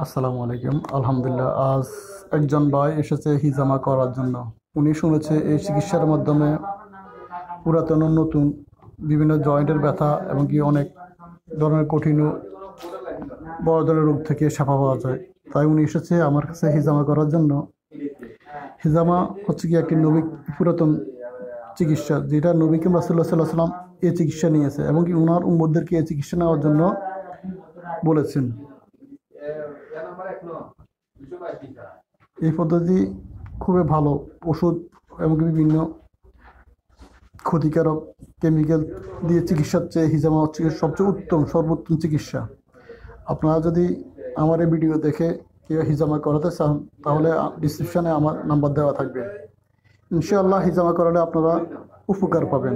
আসসালামু আলাইকুম। আলহামদুলিল্লাহ, আজ একজন ভাই এসেছে হিজামা করার জন্য। উনি শুনেছে এই চিকিৎসার মাধ্যমে পুরাতন ও নতুন বিভিন্ন জয়েন্টের ব্যথা এবং কি অনেক ধরনের কঠিন ও বড় ধরনের রোগ থেকে সাফা পাওয়া যায়। তাই উনি এসেছে আমার কাছে হিজামা করার জন্য। হিজামা হচ্ছে কি একটি নবী পুরাতন চিকিৎসা, যেটা নবী করিম রাসূলুল্লাহ সাল্লাল্লাহু আলাইহি ওয়াসাল্লাম এই চিকিৎসা নিয়েছে এবং কি উনার উম্মতদেরকে এই চিকিৎসা নেওয়ার জন্য বলেছেন। এই পদ্ধতি খুবই ভালো। ওষুধ এবং বিভিন্ন ক্ষতিকারক কেমিক্যাল দিয়ে চিকিৎসার চেয়ে হিজামা হচ্ছে সবচেয়ে উত্তম, সর্বোত্তম চিকিৎসা। আপনারা যদি আমার এই ভিডিও দেখে কেউ হিজামা করাতে চান, তাহলে ডিসক্রিপশানে আমার নাম্বার দেওয়া থাকবে। ইনশাআল্লাহ হিজামা করালে আপনারা উপকার পাবেন।